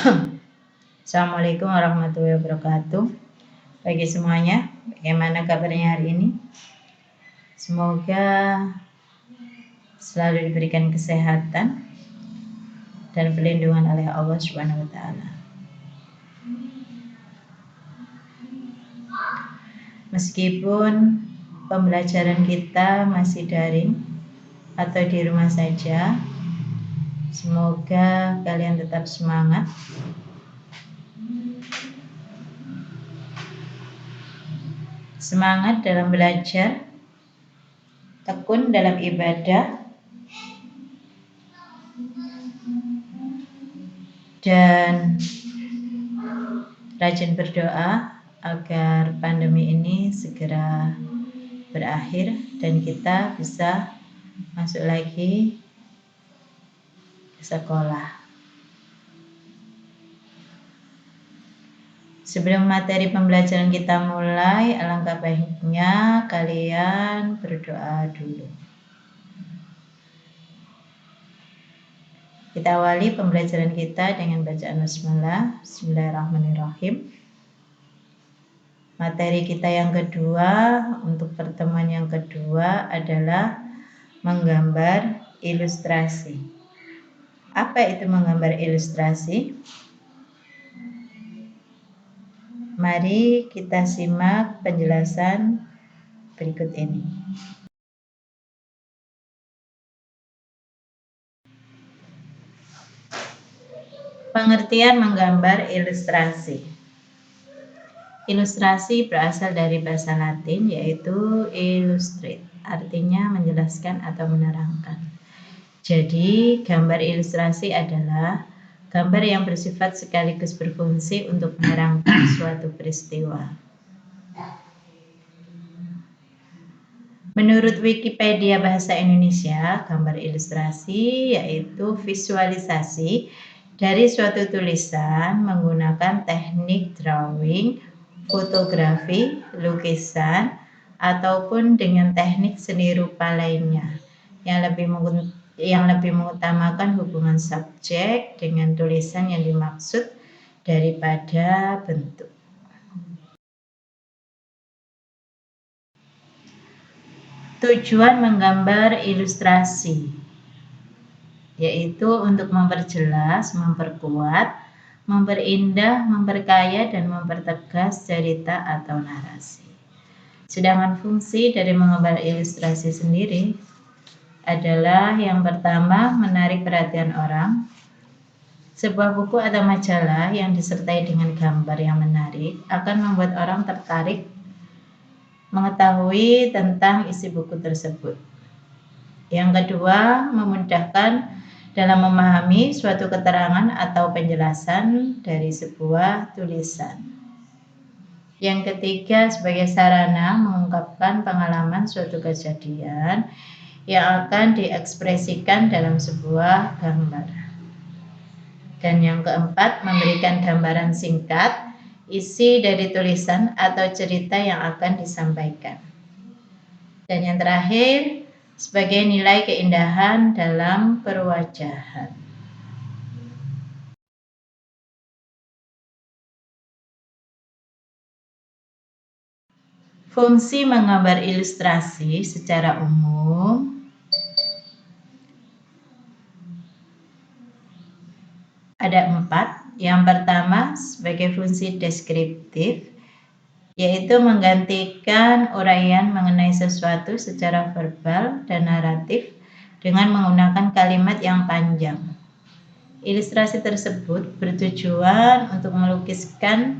Assalamualaikum warahmatullahi wabarakatuh. Bagi semuanya, bagaimana kabarnya hari ini? Semoga selalu diberikan kesehatan dan perlindungan oleh Allah Subhanahu wa taala. Meskipun pembelajaran kita masih daring atau di rumah saja, semoga kalian tetap semangat. Semangat dalam belajar, tekun dalam ibadah, dan rajin berdoa agar pandemi ini segera berakhir dan kita bisa masuk lagi ke sekolah. Sebelum materi pembelajaran kita mulai, alangkah baiknya kalian berdoa dulu. Kita awali pembelajaran kita dengan bacaan basmalah. Bismillahirrahmanirrahim. Materi kita yang kedua untuk pertemuan yang kedua adalah menggambar ilustrasi. Apa itu menggambar ilustrasi? Mari kita simak penjelasan berikut ini. Pengertian menggambar ilustrasi. Ilustrasi berasal dari bahasa Latin yaitu illustrate, artinya menjelaskan atau menerangkan. Jadi, gambar ilustrasi adalah gambar yang bersifat sekaligus berfungsi untuk menerangkan suatu peristiwa. Menurut Wikipedia Bahasa Indonesia, gambar ilustrasi yaitu visualisasi dari suatu tulisan menggunakan teknik drawing, fotografi, lukisan, ataupun dengan teknik seni rupa lainnya yang lebih mengutamakan hubungan subjek dengan tulisan yang dimaksud daripada bentuk. Tujuan menggambar ilustrasi yaitu untuk memperjelas, memperkuat, memperindah, memperkaya, dan mempertegas cerita atau narasi. Sedangkan fungsi dari menggambar ilustrasi sendiri adalah yang pertama, menarik perhatian orang. Sebuah buku atau majalah yang disertai dengan gambar yang menarik akan membuat orang tertarik mengetahui tentang isi buku tersebut. Yang kedua, memudahkan dalam memahami suatu keterangan atau penjelasan dari sebuah tulisan. Yang ketiga, sebagai sarana mengungkapkan pengalaman suatu kejadian yang akan diekspresikan dalam sebuah gambar. Dan yang keempat, memberikan gambaran singkat isi dari tulisan atau cerita yang akan disampaikan. Dan yang terakhir, sebagai nilai keindahan dalam perwajahan. Fungsi menggambar ilustrasi secara umum ada 4. Yang pertama, sebagai fungsi deskriptif, yaitu menggantikan uraian mengenai sesuatu secara verbal dan naratif dengan menggunakan kalimat yang panjang. Ilustrasi tersebut bertujuan untuk melukiskan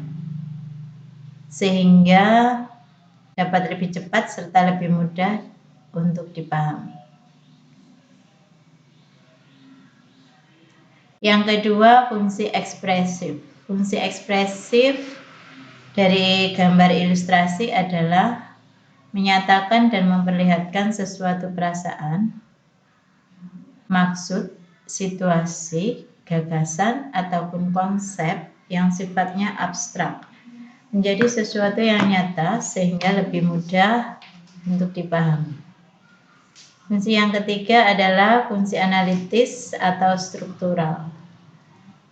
sehingga dapat lebih cepat serta lebih mudah untuk dipahami. Yang kedua, fungsi ekspresif. Fungsi ekspresif dari gambar ilustrasi adalah menyatakan dan memperlihatkan sesuatu perasaan, maksud, situasi, gagasan, ataupun konsep yang sifatnya abstrak menjadi sesuatu yang nyata sehingga lebih mudah untuk dipahami. Fungsi yang ketiga adalah fungsi analitis atau struktural.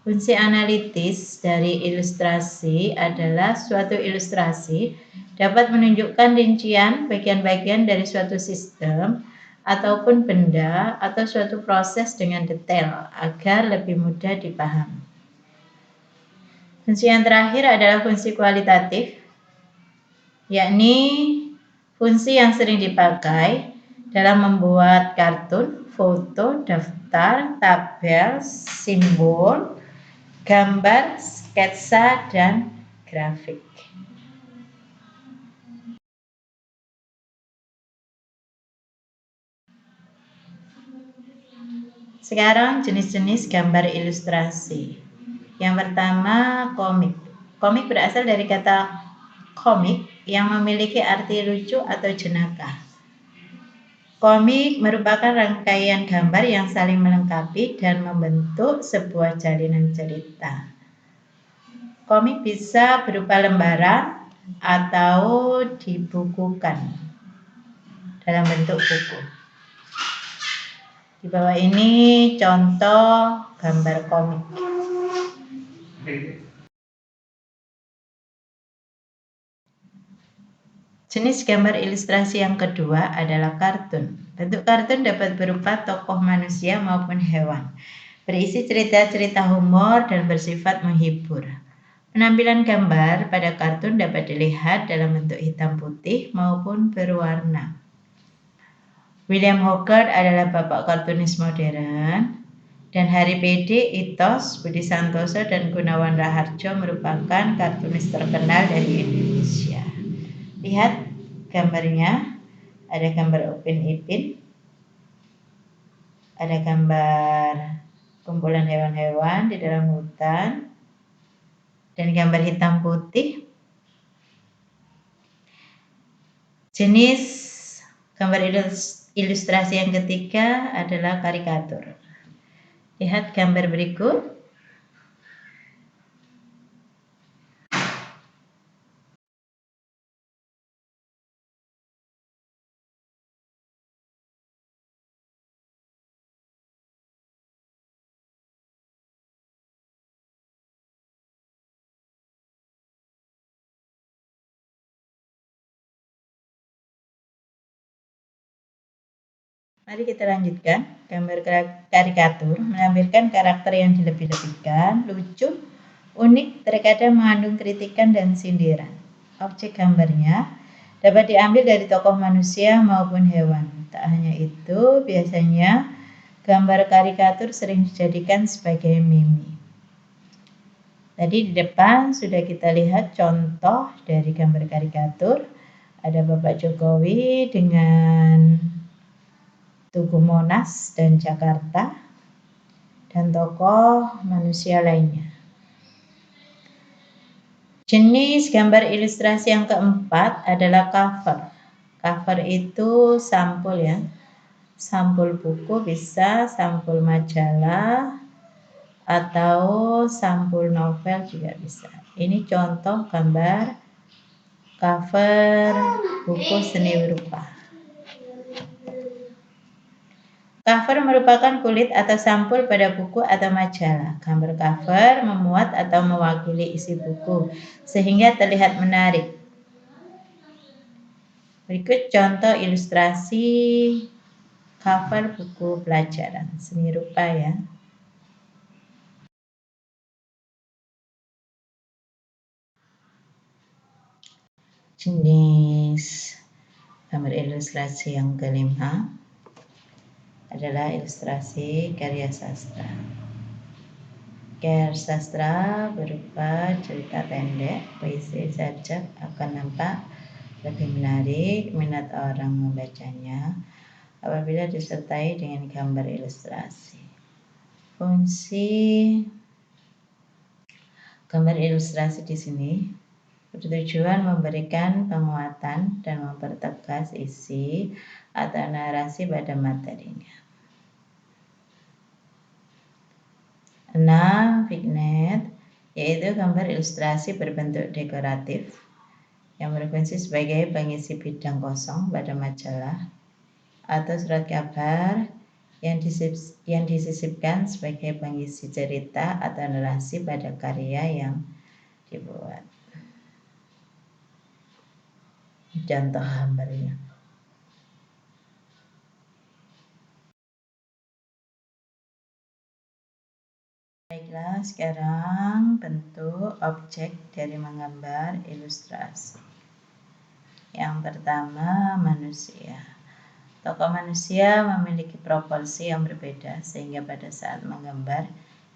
Fungsi analitis dari ilustrasi adalah suatu ilustrasi dapat menunjukkan rincian bagian-bagian dari suatu sistem ataupun benda atau suatu proses dengan detail agar lebih mudah dipahami. Fungsi yang terakhir adalah fungsi kualitatif, yakni fungsi yang sering dipakai dalam membuat kartun, foto, daftar, tabel, simbol, gambar, sketsa, dan grafik. Sekarang jenis-jenis gambar ilustrasi. Yang pertama, komik. Komik berasal dari kata komik yang memiliki arti lucu atau jenaka. Komik merupakan rangkaian gambar yang saling melengkapi dan membentuk sebuah jalinan cerita. Komik bisa berupa lembaran atau dibukukan dalam bentuk buku. Di bawah ini contoh gambar komik. Jenis gambar ilustrasi yang kedua adalah kartun. Bentuk kartun dapat berupa tokoh manusia maupun hewan, berisi cerita-cerita humor dan bersifat menghibur. Penampilan gambar pada kartun dapat dilihat dalam bentuk hitam putih maupun berwarna. William Hogarth adalah bapak kartunis modern, dan Hari Pede, Itos, Budi Santoso, dan Gunawan Raharjo merupakan kartunis terkenal dari Indonesia. Lihat gambarnya, ada gambar Upin Ipin, ada gambar kumpulan hewan-hewan di dalam hutan, dan gambar hitam putih. Jenis gambar ilustrasi yang ketiga adalah karikatur. Lihat gambar berikut. Mari kita lanjutkan. Gambar karikatur menampilkan karakter yang dilebih-lebihkan, lucu, unik, terkadang mengandung kritikan dan sindiran. Objek gambarnya dapat diambil dari tokoh manusia maupun hewan. Tak hanya itu, biasanya gambar karikatur sering dijadikan sebagai meme. Tadi di depan sudah kita lihat contoh dari gambar karikatur. Ada Bapak Jokowi dengan Tugu Monas dan Jakarta, dan tokoh manusia lainnya. Jenis gambar ilustrasi yang keempat adalah cover. Cover itu sampul ya. Sampul buku bisa, sampul majalah, atau sampul novel juga bisa. Ini contoh gambar cover buku seni rupa. Cover merupakan kulit atau sampul pada buku atau majalah. Gambar cover memuat atau mewakili isi buku sehingga terlihat menarik. Berikut contoh ilustrasi cover buku pelajaran seni rupa ya. Jenis gambar ilustrasi yang kelima adalah ilustrasi karya sastra. Karya sastra berupa cerita pendek, puisi, sajak akan nampak lebih menarik minat orang membacanya apabila disertai dengan gambar ilustrasi. Fungsi gambar ilustrasi di sini bertujuan memberikan penguatan dan mempertegas isi atau narasi pada materinya. 6. Vignette, yaitu gambar ilustrasi berbentuk dekoratif yang berfungsi sebagai pengisi bidang kosong pada majalah atau surat kabar yang disisipkan sebagai pengisi cerita atau narasi pada karya yang dibuat. Contoh gambarnya. Baiklah, sekarang bentuk objek dari menggambar ilustrasi. Yang pertama, manusia. Tokoh manusia memiliki proporsi yang berbeda, sehingga pada saat menggambar,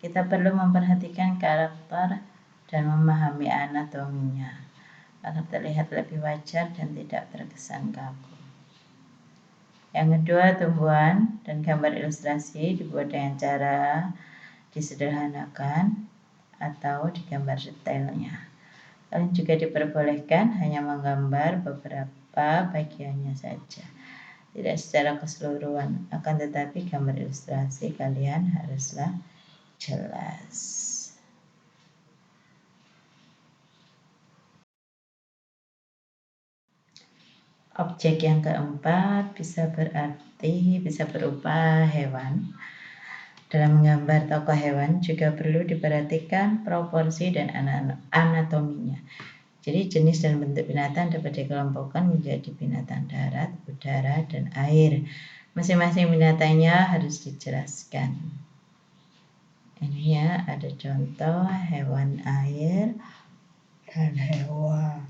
kita perlu memperhatikan karakter dan memahami anatominya, agar terlihat lebih wajar dan tidak terkesan kaku. Yang kedua, tumbuhan dan gambar ilustrasi dibuat dengan cara disederhanakan atau digambar detailnya. Kalian juga diperbolehkan hanya menggambar beberapa bagiannya saja, tidak secara keseluruhan, akan tetapi gambar ilustrasi kalian haruslah jelas. Objek yang keempat bisa berupa hewan. Dalam menggambar tokoh hewan juga perlu diperhatikan proporsi dan anatominya. Jadi jenis dan bentuk binatang dapat dikelompokkan menjadi binatang darat, udara, dan air. Masing-masing binatangnya harus dijelaskan. Ini ya, ada contoh hewan air dan hewan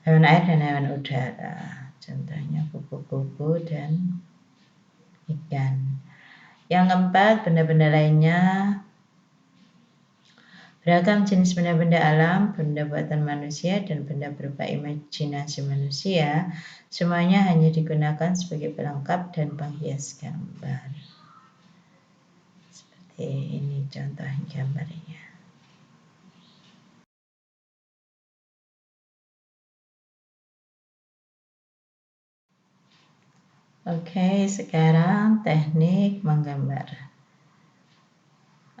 air dan hewan udara. Contohnya kupu-kupu dan ikan. Yang keempat, benda-benda lainnya. Beragam jenis benda-benda alam, benda buatan manusia, dan benda berupa imajinasi manusia, semuanya hanya digunakan sebagai pelengkap dan penghias gambar. Seperti ini contoh gambarnya. Oke, sekarang teknik menggambar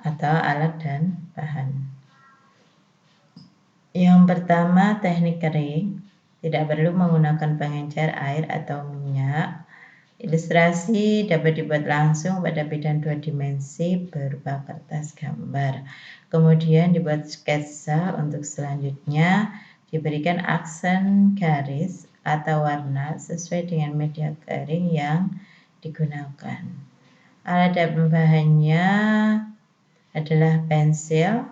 atau alat dan bahan. Yang pertama, teknik kering. Tidak perlu menggunakan pengencer air atau minyak. Ilustrasi dapat dibuat langsung pada bidang 2 dimensi berupa kertas gambar. Kemudian dibuat sketsa. Untuk selanjutnya diberikan aksen garis atau warna sesuai dengan media kering yang digunakan. Alat dan bahannya adalah pensil,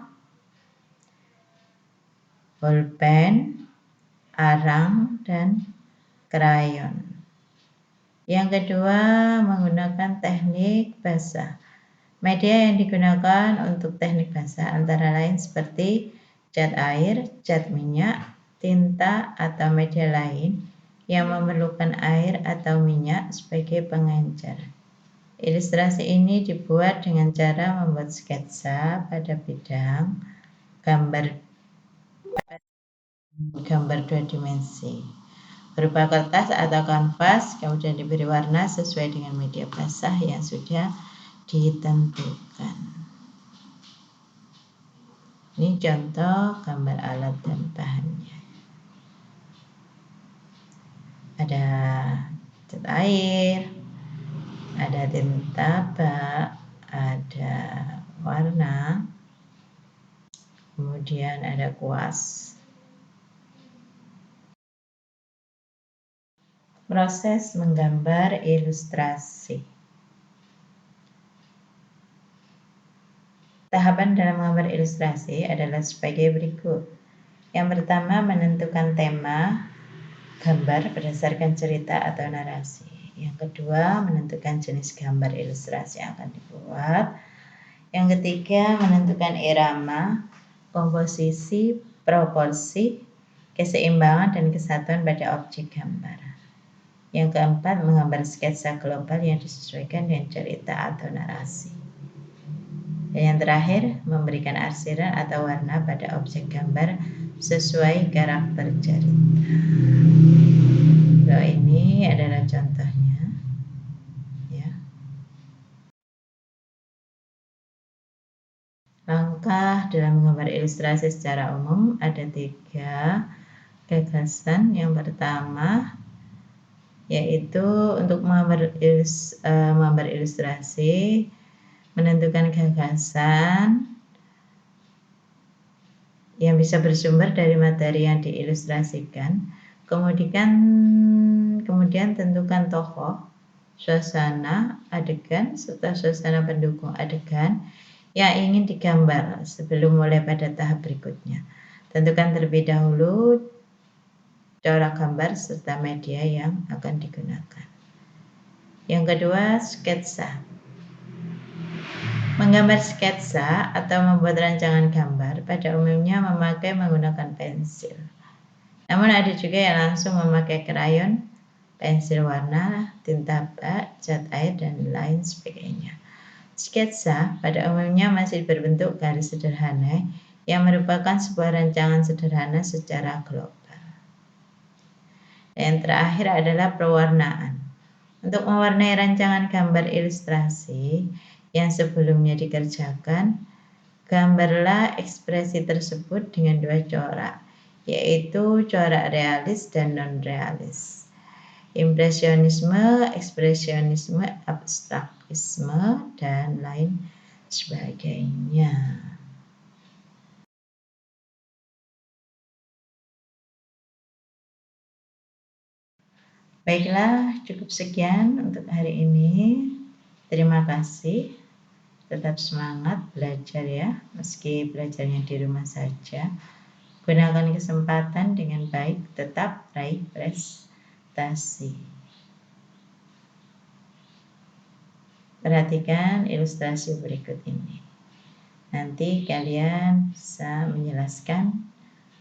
bolpen, arang, dan krayon. Yang kedua, menggunakan teknik basah. Media yang digunakan untuk teknik basah antara lain seperti cat air, cat minyak, tinta, atau media lain yang memerlukan air atau minyak sebagai pengencer. Ilustrasi ini dibuat dengan cara membuat sketsa pada bidang gambar 2 dimensi berupa kertas atau kanvas, kemudian diberi warna sesuai dengan media basah yang sudah ditentukan. Ini contoh gambar alat dan bahannya. Ada cat air, ada tinta bak, ada warna, kemudian ada kuas. Proses menggambar ilustrasi. Tahapan dalam menggambar ilustrasi adalah sebagai berikut. Yang pertama, menentukan tema gambar berdasarkan cerita atau narasi. Yang kedua, menentukan jenis gambar ilustrasi yang akan dibuat. Yang ketiga, menentukan irama, komposisi, proporsi, keseimbangan, dan kesatuan pada objek gambar. Yang keempat, menggambar sketsa global yang disesuaikan dengan cerita atau narasi. Dan yang terakhir, memberikan arsiran atau warna pada objek gambar sesuai karakter cerita. So, ini adalah contohnya, ya. Langkah dalam menggambar ilustrasi secara umum ada 3 gagasan. Yang pertama, yaitu untuk menggambar ilustrasi, menentukan gagasan yang bisa bersumber dari materi yang diilustrasikan, kemudian tentukan tokoh, suasana, adegan, serta suasana pendukung adegan yang ingin digambar sebelum mulai pada tahap berikutnya. Tentukan terlebih dahulu corak gambar serta media yang akan digunakan. Yang kedua, sketsa. Menggambar sketsa atau membuat rancangan gambar pada umumnya menggunakan pensil. Namun ada juga yang langsung memakai krayon, pensil warna, tinta bak, cat air, dan lain sebagainya. Sketsa pada umumnya masih berbentuk garis sederhana yang merupakan sebuah rancangan sederhana secara global. Yang terakhir adalah pewarnaan. Untuk mewarnai rancangan gambar ilustrasi yang sebelumnya dikerjakan, gambarlah ekspresi tersebut dengan dua corak, yaitu corak realis dan non-realis. Impresionisme, ekspresionisme, abstrakisme, dan lain sebagainya. Baiklah, cukup sekian untuk hari ini. Terima kasih. Tetap semangat belajar ya, meski belajarnya di rumah saja. Gunakan kesempatan dengan baik, tetap raih prestasi. Perhatikan ilustrasi berikut ini. Nanti kalian bisa menjelaskan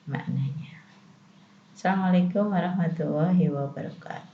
maknanya. Assalamualaikum warahmatullahi wabarakatuh.